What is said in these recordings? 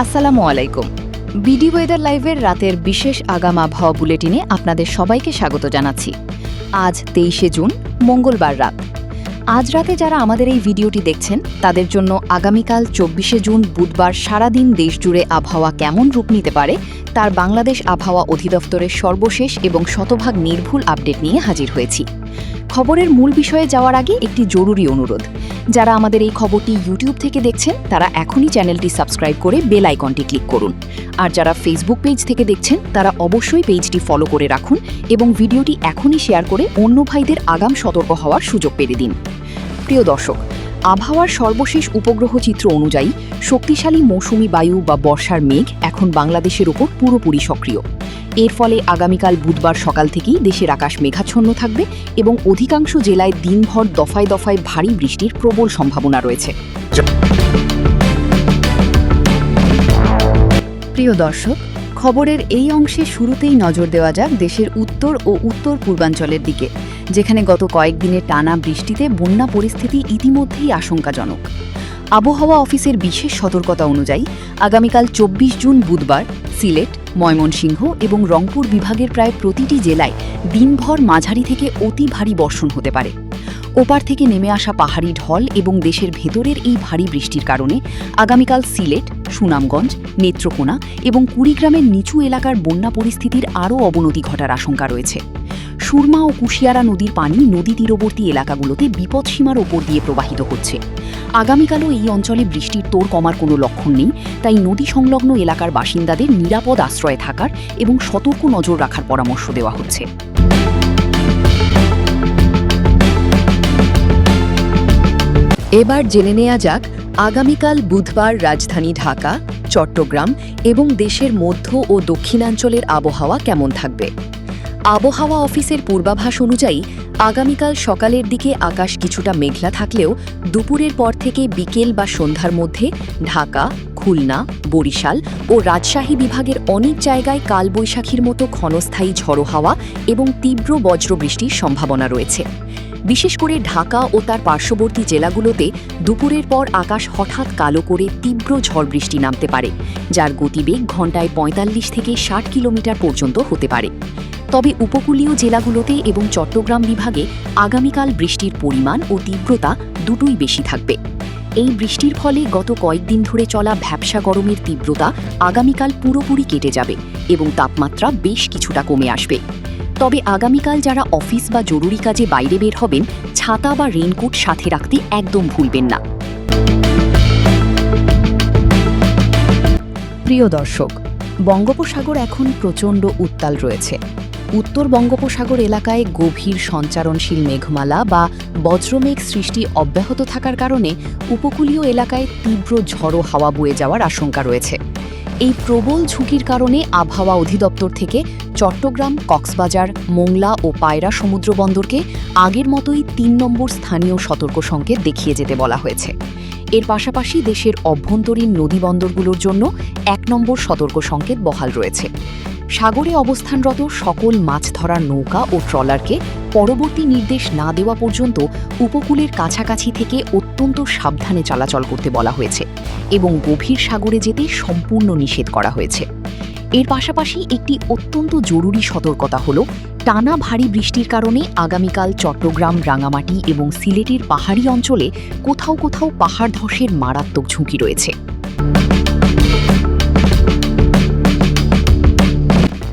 আসসালামু আলাইকুম। BD weather লাইভের রাতের বিশেষ আগাম আবহাওয়া বুলেটিনে আপনাদের সবাইকে স্বাগত জানাচ্ছি। আজ 23শে জুন, মঙ্গলবার রাত। আজ রাতে যারা আমাদের এই ভিডিওটি দেখছেন তাদের জন্য আগামীকাল 24শে জুন বুধবার সারাদিন দেশজুড়ে আবহাওয়া কেমন রূপ নিতে পারে তার বাংলাদেশ আবহাওয়া অধিদপ্তরের সর্বশেষ এবং শতভাগ নির্ভুল আপডেট নিয়ে হাজির হয়েছি। খবরের মূল বিষয়ে যাওয়ার আগে একটি জরুরি অনুরোধ। যারা আমাদের এই খবরটি ইউটিউব থেকে দেখছেন তারা এখনই চ্যানেলটি সাবস্ক্রাইব করে বেল আইকনটি ক্লিক করুন। আর যারা ফেসবুক পেজ থেকে দেখছেন তারা অবশ্যই পেজটি ফলো করে রাখুন এবং ভিডিওটি এখনই শেয়ার করে অন্য ভাইদের আগাম সতর্ক হওয়ার সুযোগ পেরে দিন। প্রিয় দর্শক, আবহাওয়ার সর্বশেষ উপগ্রহ চিত্র অনুযায়ী শক্তিশালী মৌসুমি বায়ু বা বর্ষার মেঘ এখন বাংলাদেশের উপর পুরোপুরি সক্রিয়। এর ফলে আগামীকাল বুধবার সকাল থেকেই দেশের আকাশ মেঘাচ্ছন্ন থাকবে এবং অধিকাংশ জেলায় দিনভর দফায় দফায় ভারী বৃষ্টির প্রবল সম্ভাবনা রয়েছে। প্রিয় দর্শক, খবরের এই অংশে শুরুতেই নজর দেওয়া যাক দেশের উত্তর ও উত্তর পূর্বাঞ্চলের দিকে, যেখানে গত কয়েকদিনের টানা বৃষ্টিতে বন্যা পরিস্থিতি ইতিমধ্যেই আশঙ্কাজনক। আবহাওয়া অফিসের বিশেষ সতর্কতা অনুযায়ী আগামীকাল 24 জুন বুধবার সিলেট, ময়মনসিংহ এবং রংপুর বিভাগের প্রায় প্রতিটি জেলায় দিনভর মাঝারি থেকে অতি ভারী বর্ষণ হতে পারে। ওপার থেকে নেমে আসা পাহাড়ি ঢল এবং দেশের ভেতরের এই ভারী বৃষ্টির কারণে আগামীকাল সিলেট, সুনামগঞ্জ, নেত্রকোনা এবং কুড়িগ্রামের নিচু এলাকার বন্যা পরিস্থিতির আরও অবনতি ঘটার আশঙ্কা রয়েছে। সুরমা ও কুশিয়ারা নদীর পানি নদী তীরবর্তী এলাকাগুলোতে বিপদসীমার ওপর দিয়ে প্রবাহিত হচ্ছে। আগামীকালও এই অঞ্চলে বৃষ্টির তোড় কমার কোনো লক্ষণ নেই, তাই নদী সংলগ্ন এলাকার বাসিন্দাদের নিরাপদ আশ্রয়ে থাকার এবং সতর্ক নজর রাখার পরামর্শ দেওয়া হচ্ছে। এবার জেনে নেওয়া যাক আগামীকাল বুধবার রাজধানী ঢাকা, চট্টগ্রাম এবং দেশের মধ্য ও দক্ষিণাঞ্চলের আবহাওয়া কেমন থাকবে। আবহাওয়া অফিসের পূর্বাভাস অনুযায়ী আগামীকাল সকালের দিকে আকাশ কিছুটা মেঘলা থাকলেও দুপুরের পর থেকে বিকেল বা সন্ধ্যার মধ্যে ঢাকা, খুলনা, বরিশাল ও রাজশাহী বিভাগের অনেক জায়গায় কালবৈশাখীর মতো ক্ষণস্থায়ী ঝড়ো হাওয়া এবং তীব্র বজ্রবৃষ্টির সম্ভাবনা রয়েছে। বিশেষ করে ঢাকা ও তার পার্শ্ববর্তী জেলাগুলোতে দুপুরের পর আকাশ হঠাৎ কালো করে তীব্র ঝড় বৃষ্টি নামতে পারে, যার গতিবেগ ঘণ্টায় ৪৫ থেকে ৬০ কিলোমিটার পর্যন্ত হতে পারে। তবে উপকূলীয় জেলাগুলোতে এবং চট্টগ্রাম বিভাগে আগামীকাল বৃষ্টির পরিমাণ ও তীব্রতা দুটোই বেশি থাকবে। এই বৃষ্টির ফলে গত কয়েকদিন ধরে চলা ভ্যাপসা গরমের তীব্রতা আগামীকাল পুরোপুরি কেটে যাবে এবং তাপমাত্রা বেশ কিছুটা কমে আসবে। তবে আগামীকাল যারা অফিস বা জরুরি কাজে বাইরে বের হবেন, ছাতা বা রেইনকোট সাথে রাখতে একদম ভুলবেন না। প্রিয় দর্শক, বঙ্গোপসাগর এখন প্রচণ্ড উত্তাল রয়েছে। উত্তর বঙ্গোপসাগর এলাকায় গভীর সঞ্চারণশীল মেঘমালা বা বজ্রমেঘ সৃষ্টি অব্যাহত থাকার কারণে উপকূলীয় এলাকায় তীব্র ঝড়ো হাওয়া বয়ে যাওয়ার আশঙ্কা রয়েছে। এই প্রবল ঝুঁকির কারণে আবহাওয়া অধিদপ্তর থেকে চট্টগ্রাম, কক্সবাজার, মোংলা ও পায়রা সমুদ্র বন্দরকে আগের মতোই ৩ নম্বর স্থানীয় সতর্ক সংকেত দেখিয়ে যেতে বলা হয়েছে। এর পাশাপাশি দেশের অভ্যন্তরীণ নদী বন্দরগুলোর জন্য ১ নম্বর সতর্ক সংকেত বহাল রয়েছে। সাগরে অবস্থানরত সকল মাছ ধরার নৌকা ও ট্রলারকে পরবর্তী নির্দেশ না দেওয়া পর্যন্ত উপকূলের কাছাকাছি থেকে অত্যন্ত সাবধানে চলাচল করতে বলা হয়েছে এবং গভীর সাগরে যেতে সম্পূর্ণ নিষেধ করা হয়েছে। এর পাশাপাশি একটি অত্যন্ত জরুরি সতর্কতা হল, টানা ভারী বৃষ্টির কারণে আগামীকাল চট্টগ্রাম, রাঙামাটি এবং সিলেটের পাহাড়ি অঞ্চলে কোথাও কোথাও পাহাড় ধসের মারাত্মক ঝুঁকি রয়েছে।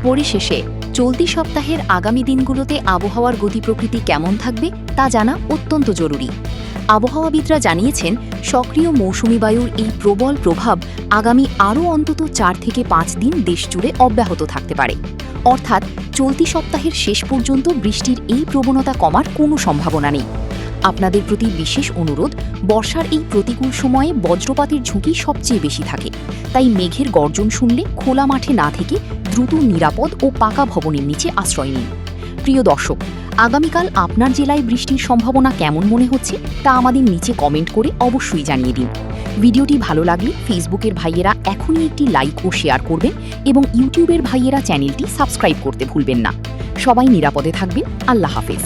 পরিশেষে চলতি সপ্তাহের আগামী দিনগুলোতে আবহাওয়ার গতি প্রকৃতি কেমন থাকবে তা জানা অত্যন্ত জরুরি। আবহাওয়াবিদরা জানিয়েছেন, সক্রিয় মৌসুমি বায়ুর এই প্রবল প্রভাব আগামী আরও অন্তত ৪ থেকে ৫ দিন দেশজুড়ে অব্যাহত থাকতে পারে। অর্থাৎ চলতি সপ্তাহের শেষ পর্যন্ত বৃষ্টির এই প্রবণতা কমার কোনো সম্ভাবনা নেই। আপনাদের প্রতি বিশেষ অনুরোধ, বর্ষার এই প্রতিকূল সময়ে বজ্রপাতের ঝুঁকি সবচেয়ে বেশি থাকে, তাই মেঘের গর্জন শুনলে খোলা মাঠে না থেকে দ্রুত নিরাপদ ও পাকা ভবনের নিচে আশ্রয় নিন। প্রিয় দর্শক, আগামীকাল আপনার জেলায় বৃষ্টির সম্ভাবনা কেমন মনে হচ্ছে তা আমাদের নিচে কমেন্ট করে অবশ্যই জানিয়ে দিন। ভিডিওটি ভালো লাগলে ফেসবুকের ভাইয়েরা এখনই একটি লাইক ও শেয়ার করবেন এবং ইউটিউবের ভাইয়েরা চ্যানেলটি সাবস্ক্রাইব করতে ভুলবেন না। সবাই নিরাপদে থাকবেন। আল্লাহ হাফেজ।